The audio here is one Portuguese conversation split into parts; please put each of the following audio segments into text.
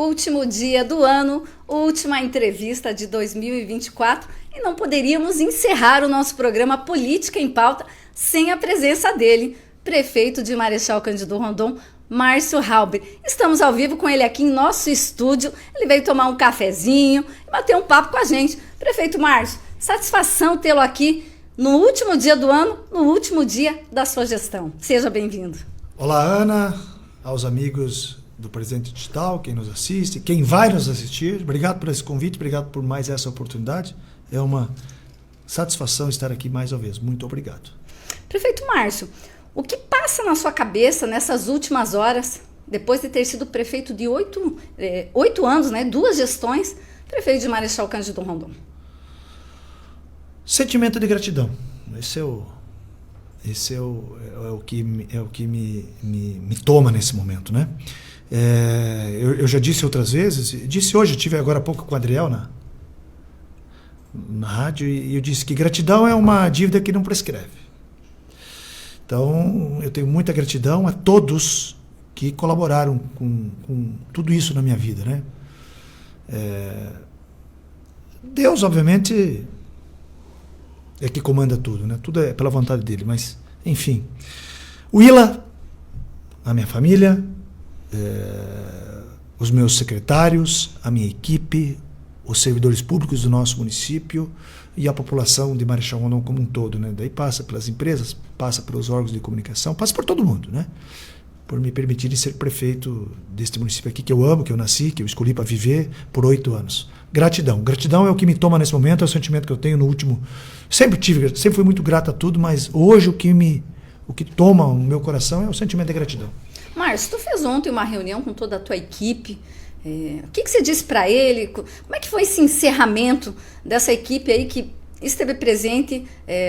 Último dia do ano, última entrevista de 2024 e não poderíamos encerrar o nosso programa Política em Pauta sem a presença dele, prefeito de Marechal Cândido Rondon, Márcio Halber. Estamos ao vivo com ele aqui em nosso estúdio. Ele veio tomar um cafezinho e bater um papo com a gente. Prefeito Márcio, satisfação tê-lo aqui no último dia do ano, no último dia da sua gestão. Seja bem-vindo. Olá, Ana, aos amigos do Presente Digital, quem nos assiste, quem vai nos assistir. Obrigado por esse convite, obrigado por mais essa oportunidade. É uma satisfação estar aqui mais uma vez. Muito obrigado. Prefeito Márcio, o que passa na sua cabeça nessas últimas horas, depois de ter sido prefeito de 8 anos, né, 2 gestões, prefeito de Marechal Cândido Rondon? Sentimento de gratidão. Esse é o que me toma nesse momento, né? Eu já disse outras vezes, disse hoje, eu estive agora há pouco com o Adriel na rádio, e eu disse que gratidão é uma dívida que não prescreve. Então, eu tenho muita gratidão a todos que colaboraram com tudo isso na minha vida, né? Deus, obviamente, é que comanda tudo, né? Tudo é pela vontade dele, mas, enfim. O ILA, a minha família, os meus secretários, a minha equipe, os servidores públicos do nosso município e a população de Marechal Rondon como um todo, né? Daí passa pelas empresas, passa pelos órgãos de comunicação, passa por todo mundo, né? Por me permitirem ser prefeito deste município aqui que eu amo, que eu nasci, que eu escolhi para viver por 8 anos. Gratidão. Gratidão é o que me toma nesse momento, é o sentimento que eu tenho no último... Sempre fui muito grato a tudo, mas hoje o que toma o meu coração é o sentimento de gratidão. Márcio, tu fez ontem uma reunião com toda a tua equipe. O que você disse para ele? Como é que foi esse encerramento dessa equipe aí que esteve presente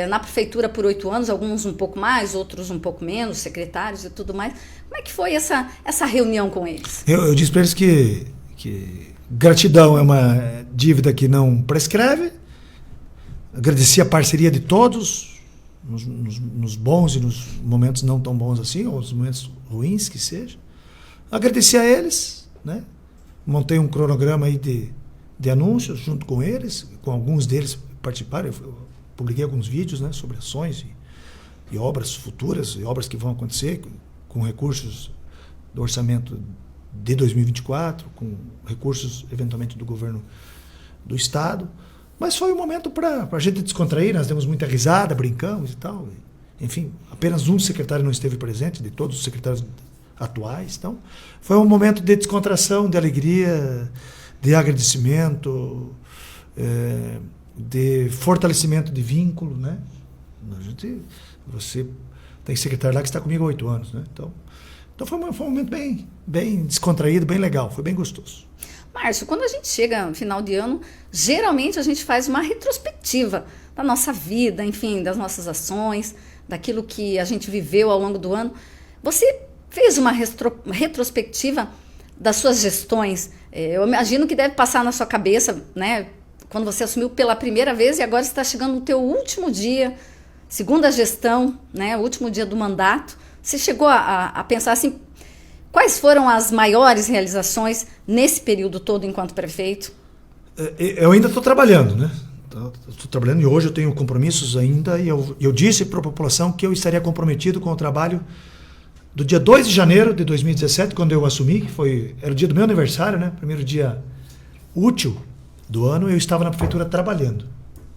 na prefeitura por 8 anos, alguns um pouco mais, outros um pouco menos, secretários e tudo mais. Como é que foi essa reunião com eles? Eu disse para eles que gratidão é uma dívida que não prescreve. Agradeci a parceria de todos, nos bons e nos momentos não tão bons assim, ou nos momentos ruins que seja. Agradeci a eles, né? Montei um cronograma aí de anúncios junto com eles, com alguns deles participaram. Eu publiquei alguns vídeos, né, sobre ações e obras futuras, e obras que vão acontecer com recursos do orçamento de 2024, com recursos eventualmente do governo do estado. Mas foi um momento para a gente descontrair, nós demos muita risada, brincamos e tal. Enfim, apenas um secretário não esteve presente, de todos os secretários atuais. Então, foi um momento de descontração, de alegria, de agradecimento, de fortalecimento de vínculo, né? Você tem secretário lá que está comigo há 8 anos, né? Então foi um momento bem descontraído, bem legal, foi bem gostoso. Márcio, quando a gente chega no final de ano, geralmente a gente faz uma retrospectiva da nossa vida, enfim, das nossas ações, daquilo que a gente viveu ao longo do ano. Você fez uma retrospectiva das suas gestões? Eu imagino que deve passar na sua cabeça, né? Quando você assumiu pela primeira vez e agora está chegando no teu último dia, segunda gestão, né? O último dia do mandato. Você chegou a pensar assim, quais foram as maiores realizações nesse período todo enquanto prefeito? Eu ainda estou trabalhando, né? Estou trabalhando e hoje eu tenho compromissos ainda e eu disse para a população que eu estaria comprometido com o trabalho do dia 2 de janeiro de 2017, quando eu assumi, que era o dia do meu aniversário, né? Primeiro dia útil do ano, eu estava na prefeitura trabalhando,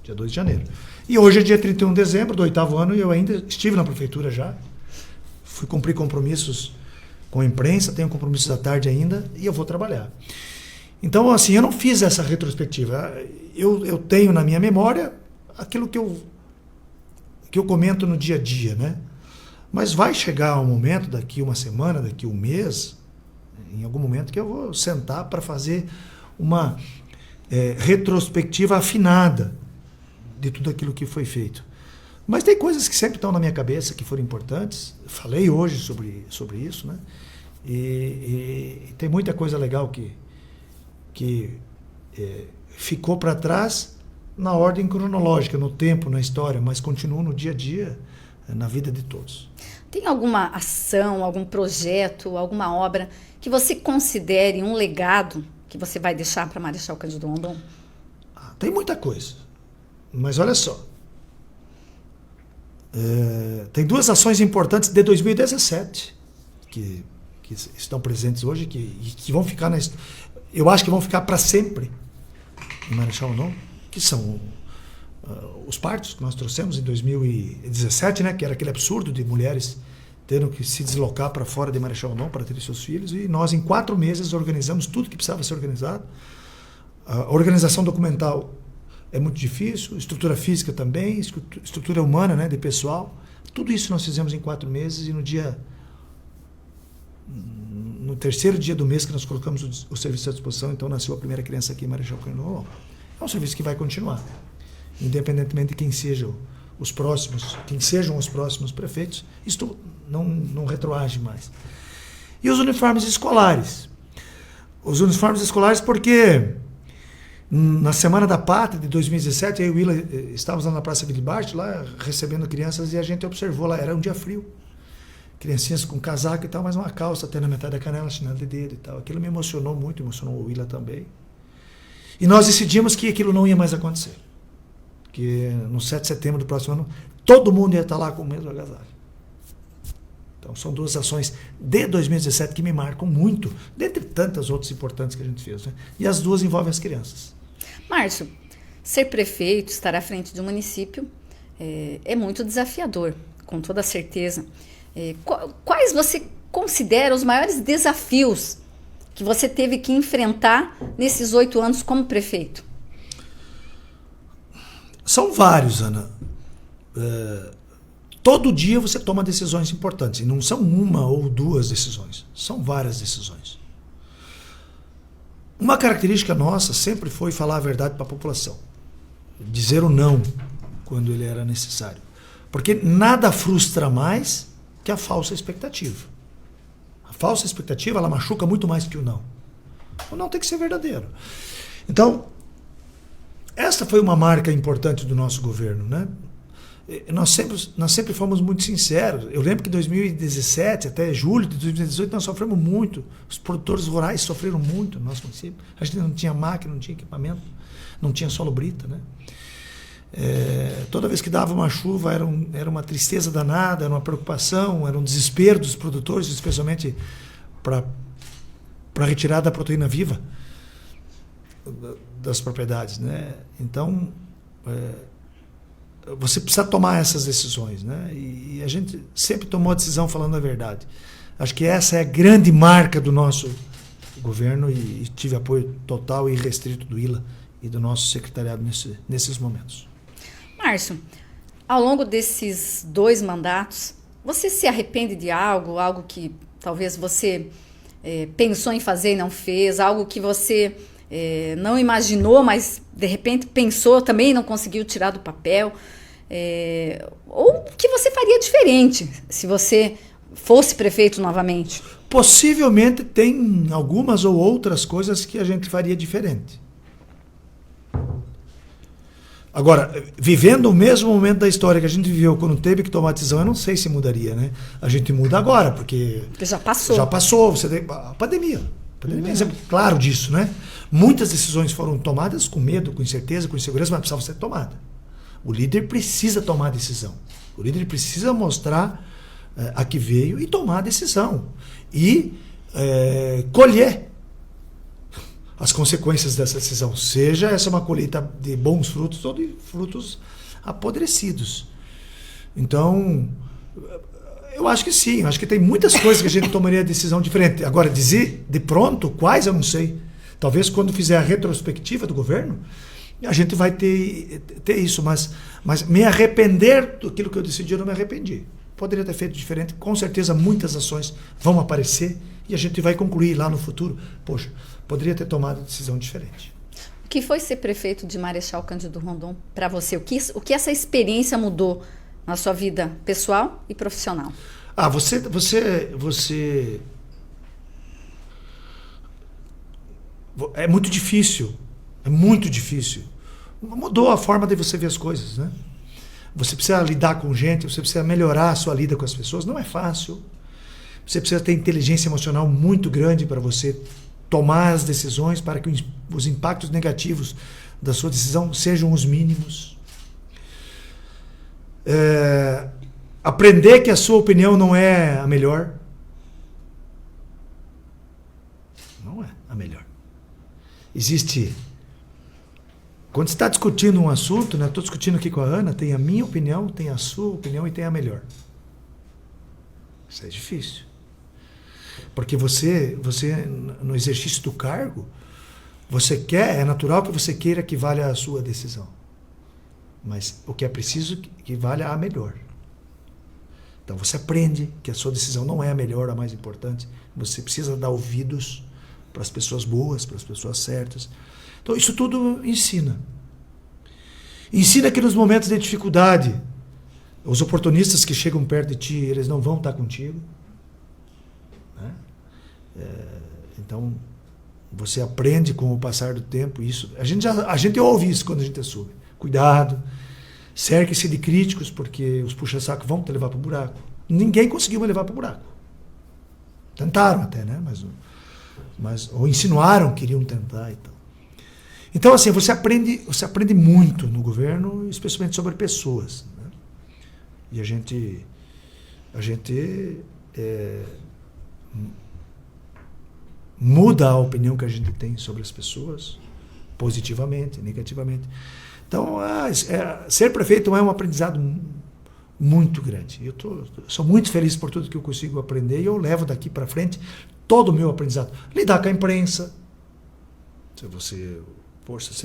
dia 2 de janeiro. E hoje é dia 31 de dezembro do 8º ano e eu ainda estive na prefeitura já. Fui cumprir compromissos com a imprensa, tenho compromissos à tarde ainda e eu vou trabalhar. Então, assim, eu não fiz essa retrospectiva. Eu tenho na minha memória aquilo que eu comento no dia a dia, né? Mas vai chegar um momento, daqui uma semana, daqui um mês, em algum momento que eu vou sentar para fazer uma retrospectiva afinada de tudo aquilo que foi feito. Mas tem coisas que sempre estão na minha cabeça, que foram importantes. Falei hoje sobre isso, né? E tem muita coisa legal que ficou para trás na ordem cronológica, no tempo, na história, mas continua no dia a dia, na vida de todos. Tem alguma ação, algum projeto, alguma obra que você considere um legado que você vai deixar para Marechal Cândido Rondon? Tem muita coisa, mas olha só. Tem duas ações importantes de 2017 que estão presentes hoje que vão ficar eu acho que vão ficar para sempre em Marechal Rondon, que são os partos que nós trouxemos em 2017, né, que era aquele absurdo de mulheres tendo que se deslocar para fora de Marechal Rondon para ter seus filhos, e nós em 4 meses organizamos tudo que precisava ser organizado. A organização documental é muito difícil, estrutura física também, estrutura humana, né, de pessoal. Tudo isso nós fizemos em 4 meses, e no terceiro dia do mês que nós colocamos o serviço à disposição, então nasceu a primeira criança aqui em Marechal Cândido Rondon. É um serviço que vai continuar, independentemente de quem sejam os próximos prefeitos. Isto não retroage mais. E os uniformes escolares. Os uniformes escolares porque na Semana da Pátria de 2017, eu e o Willa estávamos lá na Praça Vilibarte, lá recebendo crianças, e a gente observou lá, era um dia frio. Criancinhas com casaco e tal, mas uma calça até na metade da canela, chinelo de dedo e tal. Aquilo me emocionou muito, emocionou o Willa também. E nós decidimos que aquilo não ia mais acontecer. Que no 7 de setembro do próximo ano, todo mundo ia estar lá com o mesmo agasalho. Então, são duas ações de 2017 que me marcam muito, dentre tantas outras importantes que a gente fez, né? E as duas envolvem as crianças. Márcio, ser prefeito, estar à frente de um município é muito desafiador, com toda certeza. Quais você considera os maiores desafios que você teve que enfrentar nesses 8 anos como prefeito? São vários, Ana. Todo dia você toma decisões importantes, e não são uma ou duas decisões, são várias decisões. Uma característica nossa sempre foi falar a verdade para a população, dizer o não quando ele era necessário, porque nada frustra mais que a falsa expectativa. A falsa expectativa, ela machuca muito mais que o não. O não tem que ser verdadeiro. Então, esta foi uma marca importante do nosso governo, né? Nós sempre fomos muito sinceros. Eu lembro que em 2017, até julho de 2018, nós sofremos muito. Os produtores rurais sofreram muito no nosso município. A gente não tinha máquina, não tinha equipamento, não tinha solo brita, né? Toda vez que dava uma chuva era uma tristeza danada, era uma preocupação, era um desespero dos produtores, especialmente para retirar da proteína viva das propriedades, né? Então, você precisa tomar essas decisões, né? E a gente sempre tomou a decisão falando a verdade. Acho que essa é a grande marca do nosso governo, e tive apoio total e irrestrito do Willa e do nosso secretariado nesses momentos. Márcio, ao longo desses 2 mandatos, você se arrepende de algo que talvez você pensou em fazer e não fez, algo que você não imaginou, mas de repente pensou também e não conseguiu tirar do papel, ou que você faria diferente se você fosse prefeito novamente? Possivelmente tem algumas ou outras coisas que a gente faria diferente. Agora, vivendo o mesmo momento da história que a gente viveu quando teve que tomar decisão, eu não sei se mudaria, né? A gente muda agora, porque já passou. Já passou. A pandemia. A pandemia é um exemplo claro disso, né? Muitas decisões foram tomadas com medo, com incerteza, com insegurança, mas precisavam ser tomadas. O líder precisa tomar a decisão. O líder precisa mostrar a que veio e tomar a decisão. E colher as consequências dessa decisão, seja essa uma colheita de bons frutos ou de frutos apodrecidos. Então, eu acho que sim, eu acho que tem muitas coisas que a gente tomaria decisão diferente. Agora, dizer de pronto quais, eu não sei. Talvez quando fizer a retrospectiva do governo, a gente vai ter isso, mas me arrepender daquilo que eu decidi, eu não me arrependi. Poderia ter feito diferente, com certeza muitas ações vão aparecer e a gente vai concluir lá no futuro. Poxa, poderia ter tomado decisão diferente. O que foi ser prefeito de Marechal Cândido Rondon para você? O que essa experiência mudou na sua vida pessoal e profissional? Você é muito difícil. É muito difícil. Mudou a forma de você ver as coisas, né? você precisa lidar com gente, você precisa melhorar a sua lida com as pessoas. Não é fácil. Você precisa ter inteligência emocional muito grande para você tomar as decisões, para que os impactos negativos da sua decisão sejam os mínimos. Aprender que a sua opinião não é a melhor. Não é a melhor. Existe... Quando você está discutindo um assunto, né, estou discutindo aqui com a Ana, tem a minha opinião, tem a sua opinião e tem a melhor. Isso é difícil. Porque você no exercício do cargo, é natural que você queira que valha a sua decisão. Mas o que é preciso que valha a melhor. Então você aprende que a sua decisão não é a melhor, a mais importante. Você precisa dar ouvidos para as pessoas boas, para as pessoas certas. Então isso tudo ensina. Ensina que nos momentos de dificuldade, os oportunistas que chegam perto de ti, eles não vão estar contigo. Né? Então você aprende com o passar do tempo isso. A gente ouve isso quando a gente assume. Cuidado, cerque-se de críticos, porque os puxa-saco vão te levar para o buraco. Ninguém conseguiu me levar para o buraco. Tentaram até, né? Ou insinuaram que queriam tentar e tal. Então, assim, você aprende muito no governo, especialmente sobre pessoas. Né? E a gente muda a opinião que a gente tem sobre as pessoas, positivamente, negativamente. Então, ser prefeito é um aprendizado muito grande. Eu sou muito feliz por tudo que eu consigo aprender e eu levo daqui para frente todo o meu aprendizado. Lidar com a imprensa. Você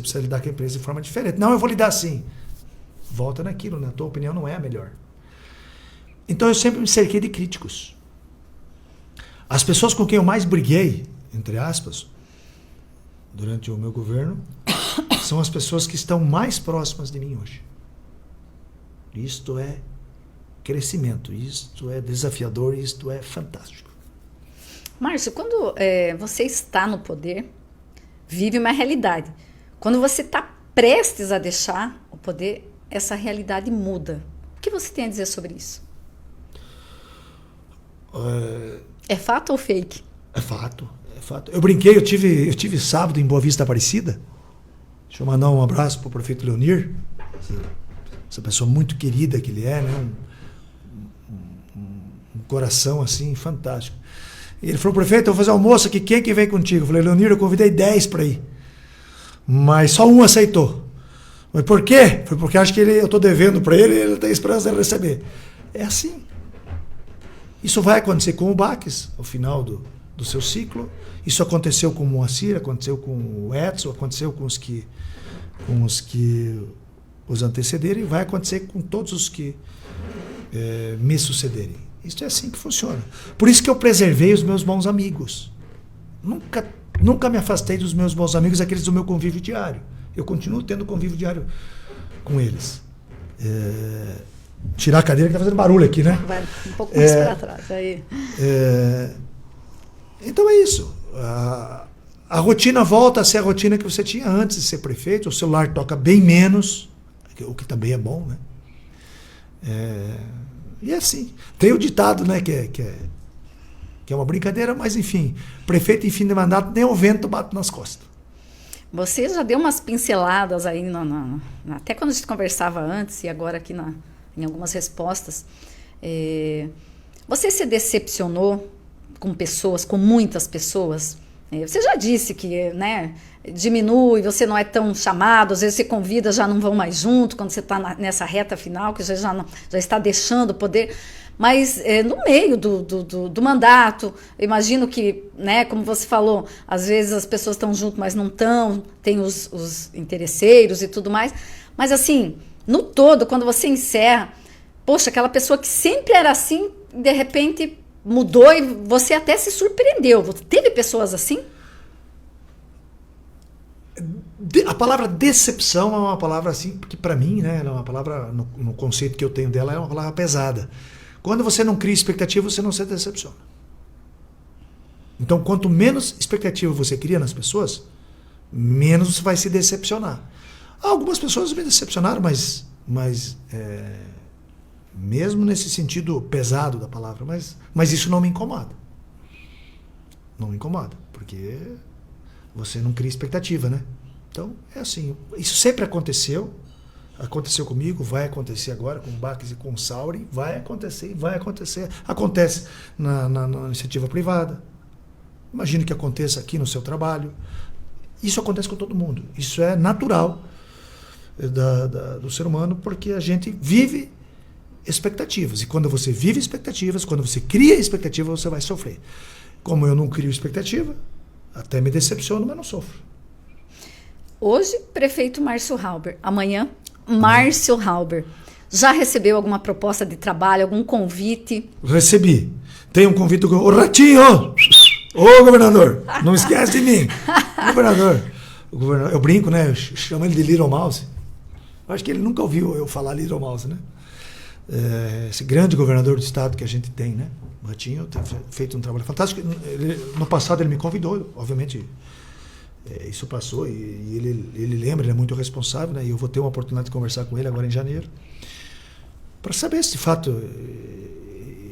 precisa lidar com a imprensa de forma diferente. Não, eu vou lidar assim. Volta naquilo, né? A tua opinião não é a melhor. Então, eu sempre me cerquei de críticos. As pessoas com quem eu mais briguei, entre aspas, durante o meu governo, são as pessoas que estão mais próximas de mim hoje. Isto é crescimento, isto é desafiador, isto é fantástico. Márcio, quando você está no poder, vive uma realidade. Quando você está prestes a deixar o poder, essa realidade muda. O que você tem a dizer sobre isso? É fato ou fake? É fato. Eu brinquei, eu tive sábado em Boa Vista Aparecida. Deixa eu mandar um abraço para o prefeito Leonir, essa pessoa muito querida que ele é, né? Um coração assim fantástico. E ele falou: prefeito, eu vou fazer almoço aqui, quem que vem contigo? Eu falei: Leonir, eu convidei 10 para ir, mas só um aceitou. Mas por quê? Foi porque acho que eu estou devendo para ele e ele tem esperança de receber. É assim. Isso vai acontecer com o Baques, ao final do seu ciclo. Isso aconteceu com o Moacir, aconteceu com o Edson, aconteceu com os que os antecederem, e vai acontecer com todos os que me sucederem. Isso é assim que funciona. Por isso que eu preservei os meus bons amigos. Nunca me afastei dos meus bons amigos, aqueles do meu convívio diário. Eu continuo tendo convívio diário com eles. Tirar a cadeira que está fazendo barulho aqui, né? Vai um pouco mais para trás. Aí. Então é isso. A rotina volta a ser a rotina que você tinha antes de ser prefeito. O celular toca bem menos, o que também é bom, né? E é assim. Tem o ditado, né, que é uma brincadeira, mas enfim, prefeito em fim de mandato, nem o vento bate nas costas. Você já deu umas pinceladas aí, até quando a gente conversava antes e agora aqui em algumas respostas. Você se decepcionou com pessoas, com muitas pessoas? Você já disse que, né, diminui, você não é tão chamado, às vezes você convida, já não vão mais junto, quando você está nessa reta final, que já está deixando o poder. Mas no meio do mandato, imagino que, né, como você falou, às vezes as pessoas estão junto, mas não estão, tem os interesseiros e tudo mais. Mas assim, no todo, quando você encerra, poxa, aquela pessoa que sempre era assim, de repente mudou e você até se surpreendeu. Teve pessoas assim? A palavra decepção é uma palavra assim, que para mim, né, ela é uma palavra, no conceito que eu tenho dela, é uma palavra pesada. Quando você não cria expectativa, você não se decepciona. Então, quanto menos expectativa você cria nas pessoas, menos você vai se decepcionar. Algumas pessoas me decepcionaram, mas mas mesmo nesse sentido pesado da palavra, mas isso não me incomoda. Não me incomoda, porque você não cria expectativa, né? Então, é assim, isso sempre aconteceu comigo, vai acontecer agora com o Baques e com o Sauri, vai acontecer, acontece na iniciativa privada, imagino que aconteça aqui no seu trabalho, isso acontece com todo mundo, isso é natural do ser humano, porque a gente vive expectativas, e quando você vive expectativas, quando você cria expectativa, você vai sofrer. Como eu não crio expectativa, até me decepciono, mas não sofro. Hoje, prefeito Márcio Halber. Amanhã, Márcio Halber. Já recebeu alguma proposta de trabalho, algum convite? Recebi. Tem um convite do... Ô, Ratinho! Ô, governador! Não esquece de mim! Eu brinco, né? Eu chamo ele de Little Mouse. Acho que ele nunca ouviu eu falar Little Mouse, né? Esse grande governador do estado que a gente tem, né? O Ratinho tem feito um trabalho fantástico. No passado ele me convidou, obviamente isso passou, e ele lembra, ele é muito responsável, né? E eu vou ter uma oportunidade de conversar com ele agora em janeiro, para saber se de fato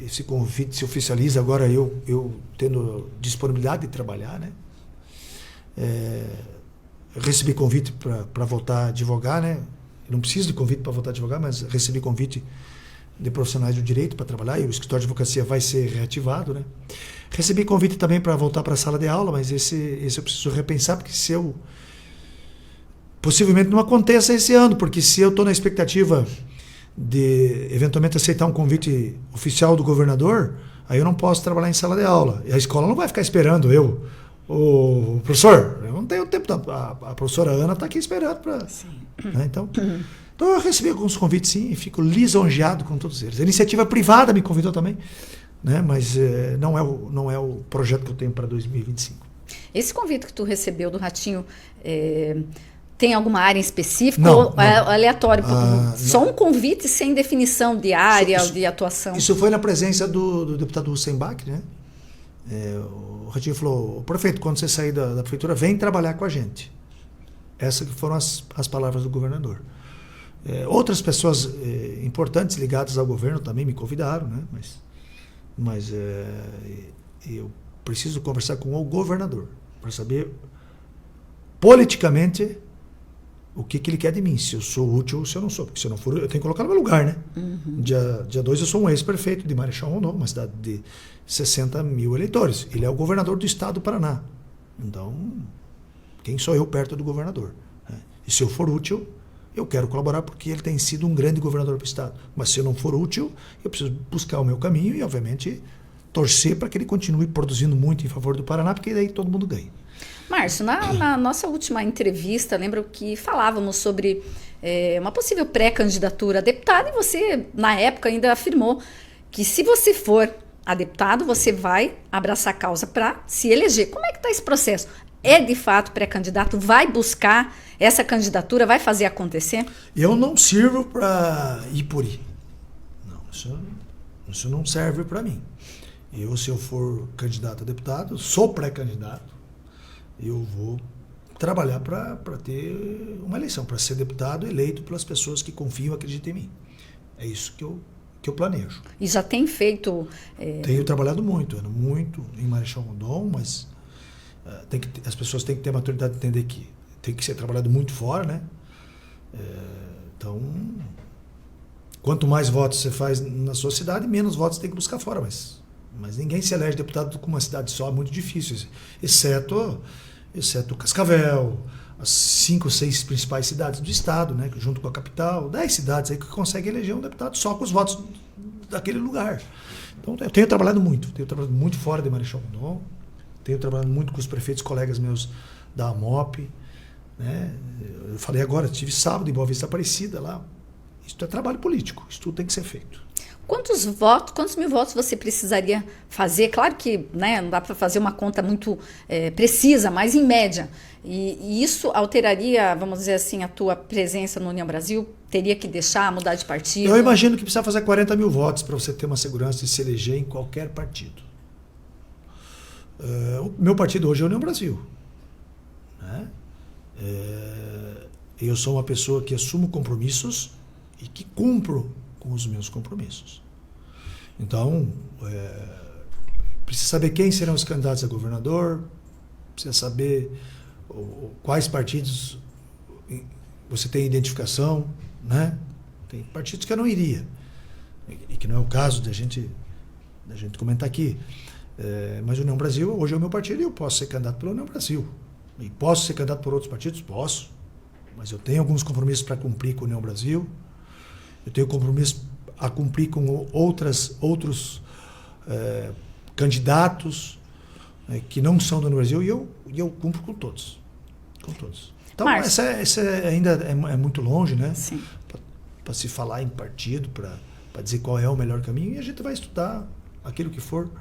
esse convite se oficializa agora, eu tendo disponibilidade de trabalhar, né? Eu recebi convite para voltar a advogar, né? Eu não preciso de convite para voltar a advogar, mas recebi convite de profissionais do direito para trabalhar, e o escritório de advocacia vai ser reativado, né? Recebi convite também para voltar para a sala de aula, mas esse eu preciso repensar, porque possivelmente não aconteça esse ano, porque se eu estou na expectativa de eventualmente aceitar um convite oficial do governador, aí eu não posso trabalhar em sala de aula, e a escola não vai ficar esperando o professor, eu não tenho tempo, a professora Ana está aqui esperando para... Né? Então eu recebi alguns convites, sim, e fico lisonjeado com todos eles. A iniciativa privada me convidou também, né? Mas não é o projeto que eu tenho para 2025. Esse convite que tu recebeu do Ratinho tem alguma área específica não, ou é aleatório? Só um convite sem definição de área ou de atuação? Isso foi na presença do deputado Hussein Bach, né? O Ratinho falou: prefeito, quando você sair da prefeitura, vem trabalhar com a gente. Essas que foram as palavras do governador. Outras pessoas importantes ligadas ao governo também me convidaram, né? Mas eu preciso conversar com o governador para saber politicamente o que ele quer de mim, se eu sou útil ou se eu não sou, porque se eu não for, eu tenho que colocar no meu lugar, né? Uhum. Dia 2 eu sou um ex-prefeito de Marechal Rondon, uma cidade de 60 mil eleitores. Ele é o governador do estado do Paraná. Então, quem sou eu perto do governador? Né? E se eu for útil, eu quero colaborar, porque ele tem sido um grande governador para o estado. Mas se eu não for útil, eu preciso buscar o meu caminho e, obviamente, torcer para que ele continue produzindo muito em favor do Paraná, porque daí todo mundo ganha. Márcio, na nossa última entrevista, lembro que falávamos sobre uma possível pré-candidatura a deputado, e você, na época, ainda afirmou que se você for a deputado, você vai abraçar a causa para se eleger. Como é que está esse processo? É de fato pré-candidato? Vai buscar essa candidatura? Vai fazer acontecer? Eu não sirvo para ir por ir. Não, isso não serve para mim. Se eu for candidato a deputado, sou pré-candidato, eu vou trabalhar para ter uma eleição, para ser deputado eleito pelas pessoas que confiam e acreditam em mim. É isso que eu planejo. E já tem feito... Tenho trabalhado muito em Marechal Rondon, mas as pessoas têm que ter a maturidade de entender que tem que ser trabalhado muito fora, né? Então, quanto mais votos você faz na sua cidade, menos votos você tem que buscar fora, mas ninguém se elege deputado com uma cidade só, é muito difícil, exceto Cascavel, as 5 ou 6 principais cidades do estado, né, junto com a capital, 10 cidades aí que conseguem eleger um deputado só com os votos daquele lugar. Então, eu tenho trabalhado muito fora de Marechal Rondon, tenho trabalhado muito com os prefeitos, colegas meus da AMOP, né? Eu falei agora, estive sábado em Boa Vista Aparecida lá. Isso é trabalho político, isso tudo tem que ser feito. Quantos mil votos você precisaria fazer? Claro que, né, não dá para fazer uma conta muito precisa, mas em média. E isso alteraria, vamos dizer assim, a tua presença no União Brasil? Teria que mudar de partido? Eu imagino que precisa fazer 40 mil votos para você ter uma segurança de se eleger em qualquer partido. O meu partido hoje é a União Brasil. Né? Eu sou uma pessoa que assumo compromissos e que cumpro com os meus compromissos. Então, precisa saber quem serão os candidatos a governador, precisa saber quais partidos você tem identificação, né? Tem partidos que eu não iria, e que não é o caso da gente comentar aqui. Mas a União Brasil, hoje é o meu partido e eu posso ser candidato pela União Brasil. E posso ser candidato por outros partidos? Posso. Mas eu tenho alguns compromissos para cumprir com a União Brasil. Eu tenho compromisso a cumprir com outros candidatos que não são da União Brasil e eu cumpro com todos. Com todos. Então, essa ainda é muito longe, né? Para se falar em partido, para dizer qual é o melhor caminho, e a gente vai estudar aquilo que for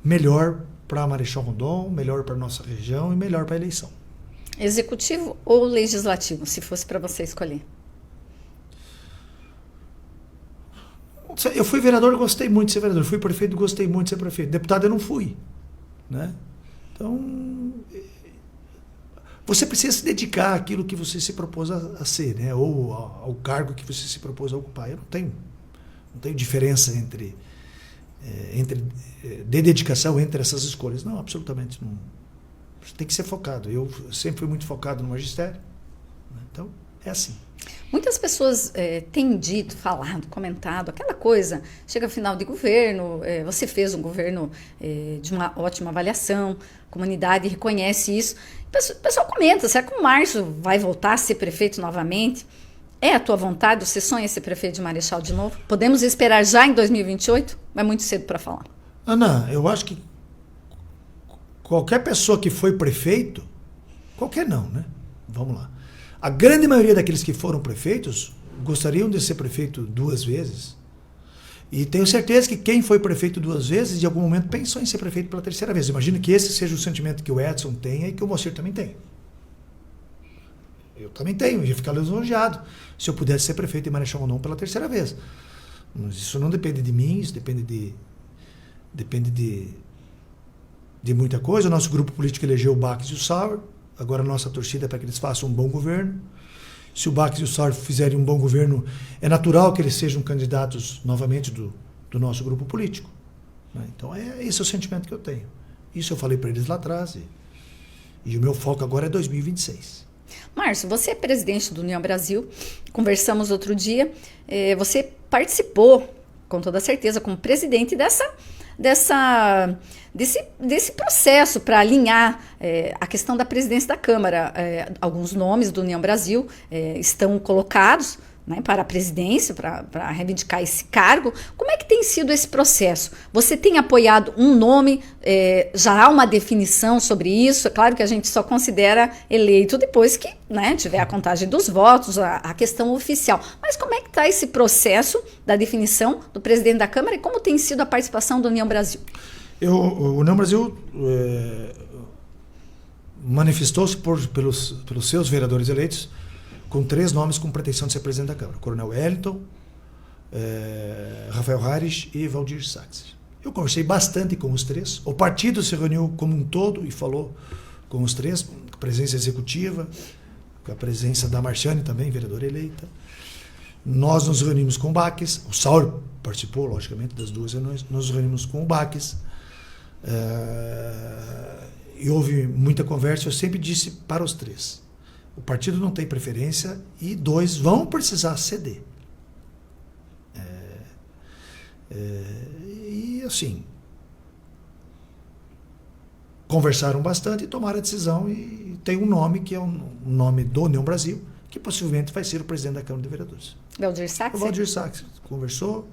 melhor para Marechal Rondon, melhor para nossa região e melhor para a eleição. Executivo ou legislativo, se fosse para você escolher? Eu fui vereador, gostei muito de ser vereador. Fui prefeito, gostei muito de ser prefeito. Deputado eu não fui, né? Então, você precisa se dedicar àquilo que você se propôs a ser, né? Ou ao cargo que você se propôs a ocupar. Eu não tenho diferença entre de dedicação entre essas escolhas. Não, absolutamente não. Você tem que ser focado. Eu sempre fui muito focado no magistério, né? Então, é assim. Muitas pessoas têm dito, falado, comentado, aquela coisa, chega final de governo, você fez um governo de uma ótima avaliação, a comunidade reconhece isso. O pessoal comenta, será que o Márcio vai voltar a ser prefeito novamente? É a tua vontade? Você sonha ser prefeito de Marechal de novo? Podemos esperar já em 2028? É muito cedo para falar. Ana, eu acho que qualquer pessoa que foi prefeito, qualquer não, né? Vamos lá. A grande maioria daqueles que foram prefeitos gostariam de ser prefeito 2 vezes. E tenho certeza que quem foi prefeito 2 vezes, de algum momento, pensou em ser prefeito pela 3ª vez. Imagino que esse seja o sentimento que o Edson tenha e que o Moacir também tem. Eu também tenho, eu ia ficar lisonjeado se eu pudesse ser prefeito em Marechal Rondon pela 3ª vez. Mas isso não depende de mim, isso depende de muita coisa. O nosso grupo político elegeu o Bax e o Sauer. Agora a nossa torcida é para que eles façam um bom governo. Se o Bax e o Sauer fizerem um bom governo, é natural que eles sejam candidatos novamente do nosso grupo político, né? Então esse é o sentimento que eu tenho. Isso eu falei para eles lá atrás e o meu foco agora é 2026. Márcio, você é presidente do União Brasil, conversamos outro dia, você participou, com toda certeza, como presidente desse processo para alinhar a questão da presidência da Câmara. Alguns nomes do União Brasil estão colocados, né, para a presidência, para reivindicar esse cargo. Como é que tem sido esse processo? Você tem apoiado um nome? Já há uma definição sobre isso? É claro que a gente só considera eleito depois que, né, tiver a contagem dos votos, a questão oficial. Mas como é que está esse processo da definição do presidente da Câmara e como tem sido a participação do União Brasil? O União Brasil manifestou-se pelos seus vereadores eleitos com 3 nomes com pretensão de ser presidente da Câmara: Coronel Wellington, Rafael Harris e Valdir Sachs. Eu conversei bastante com os 3. O partido se reuniu como um todo e falou com os 3, com a presença executiva, com a presença da Marciane também, vereadora eleita. Nós nos reunimos com o Bax, o Sauer participou, logicamente, das 2 reuniões. Nós nos reunimos com o Bax. E houve muita conversa. Eu sempre disse para os 3: o partido não tem preferência e 2 vão precisar ceder. E assim, conversaram bastante e tomaram a decisão, e tem um nome que é um nome do União Brasil, que possivelmente vai ser o presidente da Câmara de Vereadores. Valdir Sachs? O Valdir Sachs conversou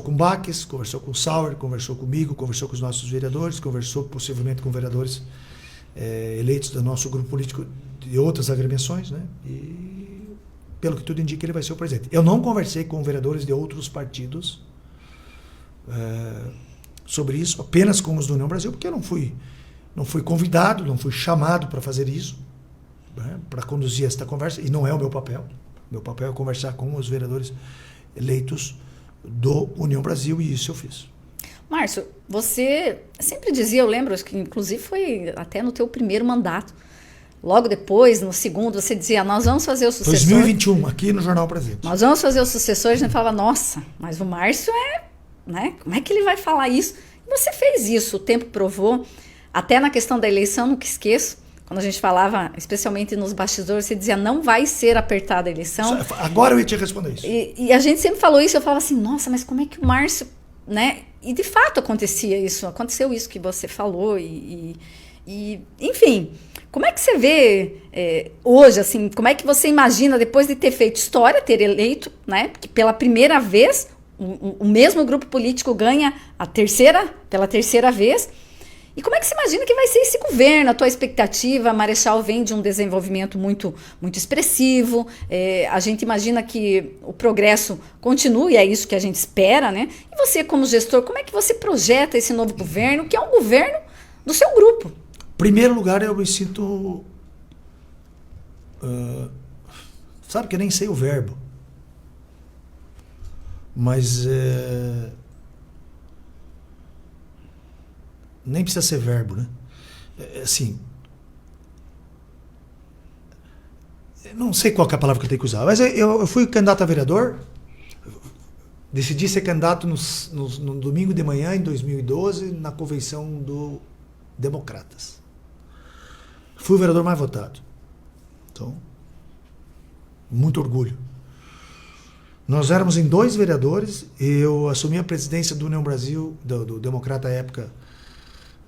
com o Bax, conversou com o Sauer, conversou comigo, conversou com os nossos vereadores, conversou possivelmente com vereadores eleitos do nosso grupo político de outras agremiações, né? E pelo que tudo indica, ele vai ser o presidente. Eu não conversei com vereadores de outros partidos sobre isso, apenas com os do União Brasil, porque eu não fui convidado, não fui chamado para fazer isso, né, para conduzir esta conversa, e não é o meu papel. Meu papel é conversar com os vereadores eleitos do União Brasil, e isso eu fiz. Márcio, você sempre dizia, eu lembro, que inclusive foi até no teu primeiro mandato, Logo depois, no segundo, você dizia, nós vamos fazer o sucessor. 2021, aqui no Jornal Presente. Nós vamos fazer o sucessor, a gente falava, nossa, mas o Márcio né? Como é que ele vai falar isso? E você fez isso, o tempo provou. Até na questão da eleição, nunca esqueço, quando a gente falava, especialmente nos bastidores, você dizia, não vai ser apertada a eleição. Agora eu ia te responder isso. E a gente sempre falou isso, eu falava assim, nossa, mas como é que o Márcio, né? E de fato acontecia isso, aconteceu isso que você falou e enfim, como é que você vê hoje, assim, como é que você imagina, depois de ter feito história, ter eleito, né? Porque pela primeira vez, o mesmo grupo político ganha pela terceira vez. E como é que você imagina que vai ser esse governo? A tua expectativa, Marechal vem de um desenvolvimento muito, muito expressivo, a gente imagina que o progresso continue, é isso que a gente espera, né? E você, como gestor, como é que você projeta esse novo governo, que é um governo do seu grupo? Em primeiro lugar, eu me sinto... sabe que eu nem sei o verbo. Mas... nem precisa ser verbo, né? Assim... não sei qual que é a palavra que eu tenho que usar, mas eu fui candidato a vereador, decidi ser candidato no domingo de manhã, em 2012, na convenção do Democratas. Fui o vereador mais votado. Então, muito orgulho. Nós éramos em 2 vereadores, eu assumi a presidência do União Brasil, do Democrata à época.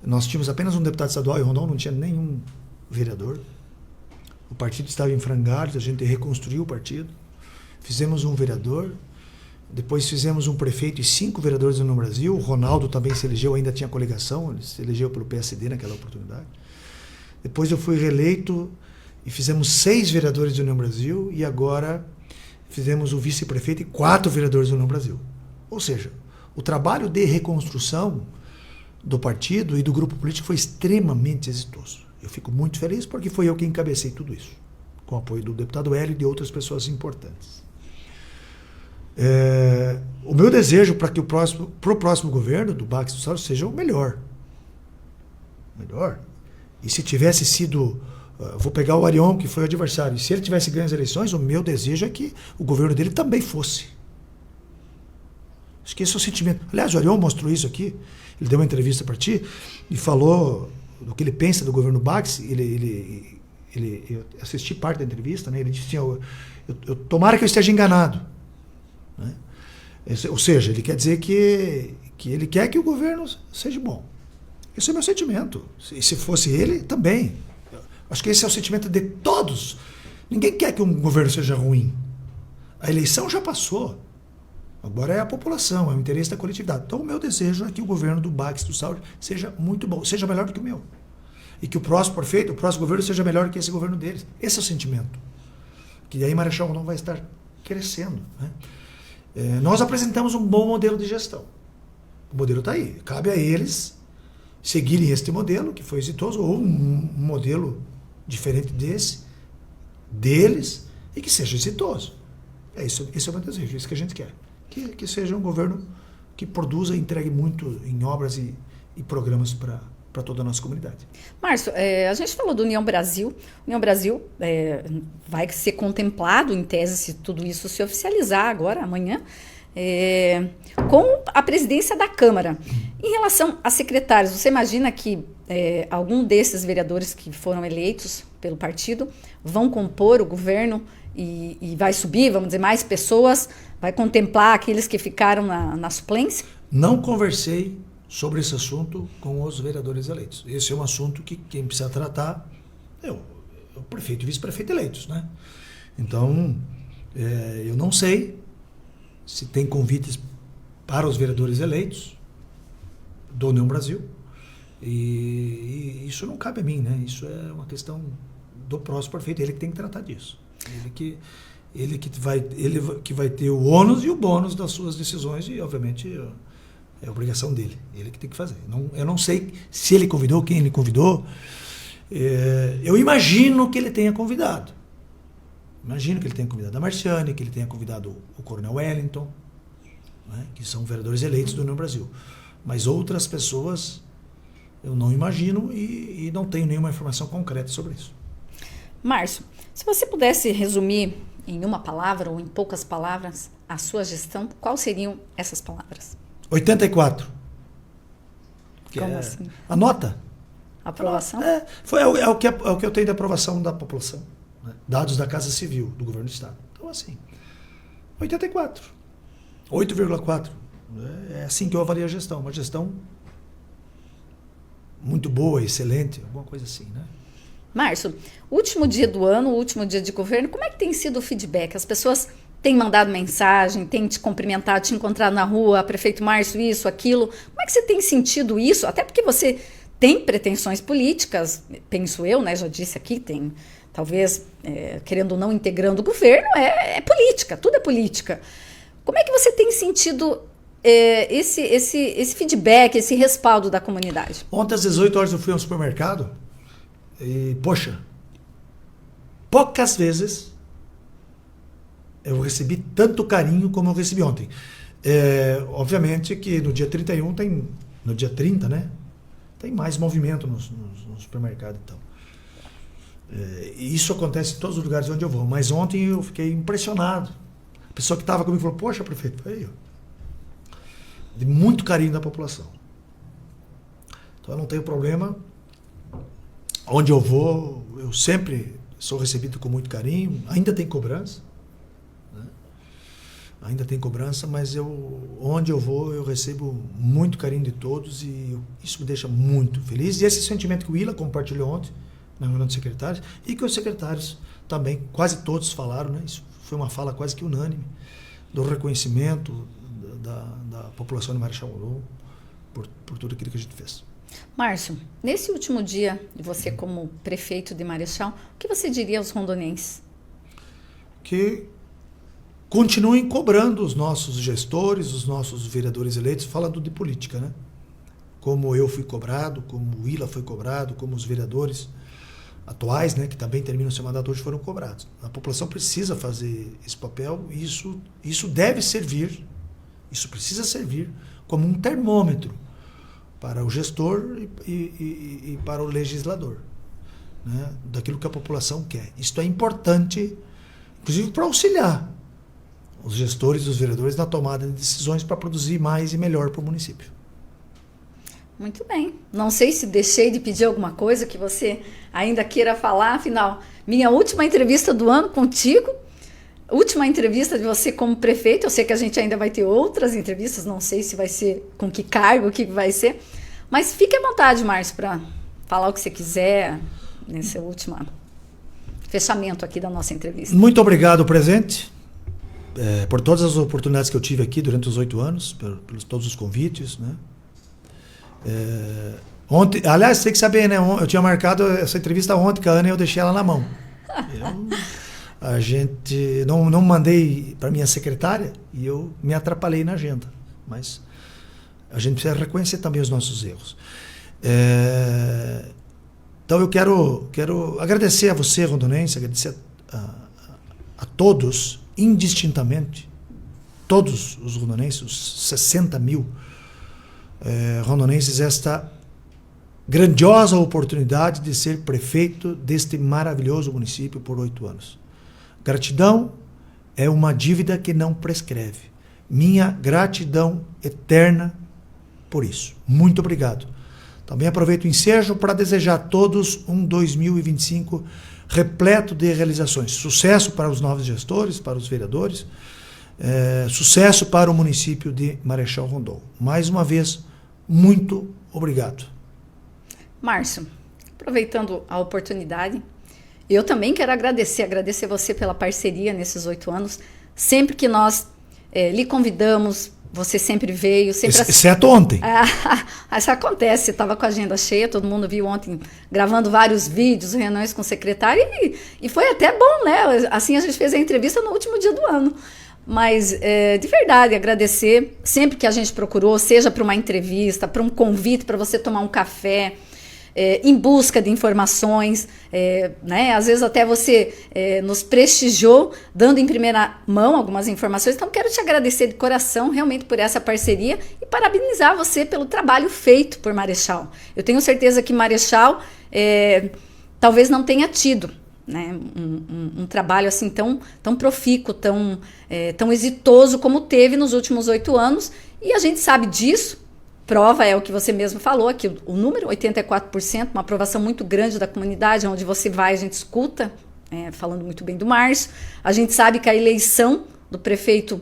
Nós tínhamos apenas um deputado estadual, em Rondon não tinha nenhum vereador. O partido estava em frangalhos, a gente reconstruiu o partido. Fizemos um vereador, depois fizemos um prefeito e 5 vereadores do União Brasil. O Ronaldo também se elegeu, ainda tinha coligação, ele se elegeu pelo PSD naquela oportunidade. Depois eu fui reeleito e fizemos 6 vereadores do União Brasil e agora fizemos o vice-prefeito e 4 vereadores do União Brasil. Ou seja, o trabalho de reconstrução do partido e do grupo político foi extremamente exitoso. Eu fico muito feliz porque foi eu que encabecei tudo isso, com o apoio do deputado Hélio e de outras pessoas importantes. O meu desejo para que pro próximo governo do Bax do Sauro seja o melhor. Melhor. E se tivesse sido... vou pegar o Arion, que foi o adversário. E se ele tivesse ganho as eleições, o meu desejo é que o governo dele também fosse. Acho que esse é o sentimento. Aliás, o Arion mostrou isso aqui. Ele deu uma entrevista para ti e falou do que ele pensa do governo Bax. Eu assisti parte da entrevista, né? Ele disse assim, tomara que eu esteja enganado. Né? Ou seja, ele quer dizer que ele quer que o governo seja bom. Esse é o meu sentimento. E se fosse ele, também. Acho que esse é o sentimento de todos. Ninguém quer que um governo seja ruim. A eleição já passou. Agora é a população, é o interesse da coletividade. Então o meu desejo é que o governo do Bax do Saúde seja muito bom, seja melhor do que o meu. E que o próximo prefeito, o próximo governo seja melhor do que esse governo deles. Esse é o sentimento. Que daí Marechal Rondon vai estar crescendo. Né? Nós apresentamos um bom modelo de gestão. O modelo está aí. Cabe a eles seguirem este modelo, que foi exitoso, ou um modelo diferente deles, e que seja exitoso. Esse é o meu desejo, isso que a gente quer. Que seja um governo que produza e entregue muito em obras e programas para toda a nossa comunidade. Márcio, a gente falou do União Brasil. União Brasil vai ser contemplado, em tese, se tudo isso se oficializar agora, amanhã, com a presidência da Câmara. Em relação a secretários, você imagina que algum desses vereadores que foram eleitos pelo partido vão compor o governo e vai subir, vamos dizer, mais pessoas, vai contemplar aqueles que ficaram na suplência? Não conversei sobre esse assunto com os vereadores eleitos. Esse é um assunto que quem precisa tratar é o prefeito e vice-prefeito eleitos, né? Então, eu não sei se tem convites para os vereadores eleitos do União Brasil, e isso não cabe a mim, né? Isso é uma questão do próximo prefeito, ele que tem que tratar disso. Ele que vai ter o ônus e o bônus das suas decisões e, obviamente, é obrigação dele. Ele que tem que fazer. Eu não sei se ele convidou, quem ele convidou. Eu imagino que ele tenha convidado. Imagino que ele tenha convidado a Marciane, que ele tenha convidado o Coronel Wellington, né, que são vereadores eleitos do União Brasil. Mas outras pessoas eu não imagino e não tenho nenhuma informação concreta sobre isso. Márcio, se você pudesse resumir em uma palavra ou em poucas palavras a sua gestão, quais seriam essas palavras? 84. Como assim? A nota. Aprovação? É o que eu tenho de aprovação da população. Né? Dados da Casa Civil, do Governo do Estado. Então, assim, 84. 8,4. É assim que eu avalio a gestão. Uma gestão muito boa, excelente, alguma coisa assim, né? Márcio, último dia do ano, último dia de governo, como é que tem sido o feedback? As pessoas têm mandado mensagem, têm te cumprimentado, te encontrado na rua, prefeito Márcio, isso, aquilo. Como é que você tem sentido isso? Até porque você tem pretensões políticas, penso eu, né? Já disse aqui, tem talvez, querendo ou não, integrando o governo, é política, tudo é política. Como é que você tem sentido esse feedback, esse respaldo da comunidade? Ontem às 18 horas eu fui ao supermercado e, poxa, poucas vezes eu recebi tanto carinho como eu recebi ontem. Obviamente que no dia 31 no dia 30, né? Tem mais movimento no supermercado e tal. Isso acontece em todos os lugares onde eu vou. Mas ontem eu fiquei impressionado. A pessoa que estava comigo falou, poxa, prefeito, aí, ó, de muito carinho da população. Então eu não tenho problema. Onde eu vou, eu sempre sou recebido com muito carinho. Ainda tem cobrança. Né? Ainda tem cobrança, mas onde eu vou, eu recebo muito carinho de todos e isso me deixa muito feliz. E esse sentimento que o Willa compartilhou ontem, na reunião dos secretários, e que os secretários também, quase todos falaram, né? Isso foi uma fala quase que unânime, do reconhecimento da população de Marechal Rondon por tudo aquilo que a gente fez. Márcio, nesse último dia de você como prefeito de Marechal, o que você diria aos rondonenses? Que continuem cobrando os nossos gestores, os nossos vereadores eleitos, falando de política, né? Como eu fui cobrado, como o Willa foi cobrado, como os vereadores atuais, né, que também terminam seu mandato hoje, foram cobrados. A população precisa fazer esse papel e isso deve servir, isso precisa servir como um termômetro para o gestor e para o legislador, né, daquilo que a população quer. Isso é importante, inclusive para auxiliar os gestores e os vereadores na tomada de decisões para produzir mais e melhor para o município. Muito bem. Não sei se deixei de pedir alguma coisa que você ainda queira falar. Afinal, minha última entrevista do ano contigo, última entrevista de você como prefeito. Eu sei que a gente ainda vai ter outras entrevistas, não sei se vai ser com que cargo, o que vai ser. Mas fique à vontade, Márcio, para falar o que você quiser nesse último fechamento aqui da nossa entrevista. Muito obrigado, presidente, por todas as oportunidades que eu tive aqui durante os 8 anos, pelos todos os convites, né? Ontem, aliás, tem que saber, né? Eu tinha marcado essa entrevista ontem com a Ana e eu deixei ela na mão. A gente não mandei para minha secretária e eu me atrapalhei na agenda. Mas a gente precisa reconhecer também os nossos erros. Então eu quero agradecer a você, rondonense, agradecer a todos, indistintamente, todos os rondonenses, os 60 mil rondonenses, esta grandiosa oportunidade de ser prefeito deste maravilhoso município por 8 anos. Gratidão é uma dívida que não prescreve. Minha gratidão eterna por isso. Muito obrigado. Também aproveito o ensejo para desejar a todos um 2025 repleto de realizações. Sucesso para os novos gestores, para os vereadores, sucesso para o município de Marechal Rondon. Mais uma vez, muito obrigado. Márcio, aproveitando a oportunidade, eu também quero agradecer você pela parceria nesses 8 anos. Sempre que nós lhe convidamos, você sempre veio. Exceto ontem. Isso acontece, você estava com a agenda cheia, todo mundo viu ontem gravando vários vídeos, reuniões com o secretário, e foi até bom, né? Assim a gente fez a entrevista no último dia do ano. Mas, de verdade, agradecer sempre que a gente procurou, seja para uma entrevista, para um convite para você tomar um café, em busca de informações, né? Às vezes até você nos prestigiou, dando em primeira mão algumas informações. Então, quero te agradecer de coração, realmente, por essa parceria e parabenizar você pelo trabalho feito por Marechal. Eu tenho certeza que Marechal talvez não tenha tido, né? Um trabalho assim tão profícuo, tão exitoso como teve nos últimos 8 anos. E a gente sabe disso. Prova é o que você mesmo falou aqui, o número, 84%, uma aprovação muito grande da comunidade, onde você vai, a gente escuta, falando muito bem do Márcio. A gente sabe que a eleição do prefeito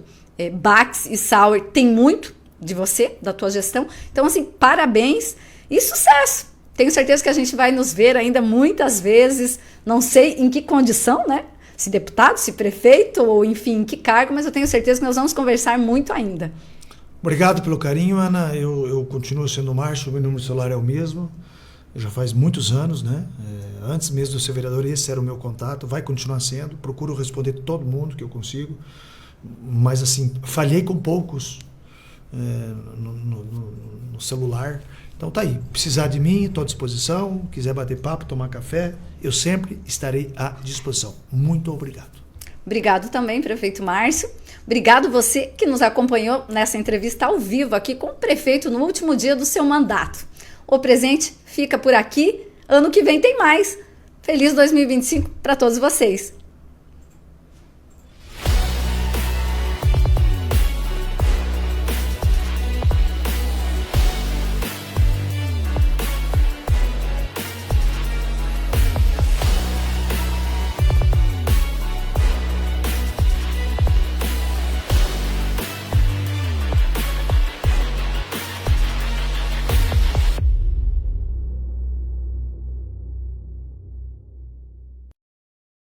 Bax e Sauer tem muito de você, da tua gestão. Então, assim, parabéns e sucesso! Tenho certeza que a gente vai nos ver ainda muitas vezes, não sei em que condição, né? Se deputado, se prefeito, ou enfim, em que cargo, mas eu tenho certeza que nós vamos conversar muito ainda. Obrigado pelo carinho, Ana. Eu continuo sendo o Márcio, o meu número de celular é o mesmo. Já faz muitos anos, né? Antes mesmo de eu ser vereador, esse era o meu contato, vai continuar sendo. Procuro responder todo mundo que eu consigo. Mas, assim, falhei com poucos no celular. Então tá aí. Precisar de mim, estou à disposição. Quiser bater papo, tomar café, eu sempre estarei à disposição. Muito obrigado. Obrigado também, prefeito Márcio. Obrigado você que nos acompanhou nessa entrevista ao vivo aqui com o prefeito no último dia do seu mandato. O presente fica por aqui. Ano que vem tem mais. Feliz 2025 para todos vocês.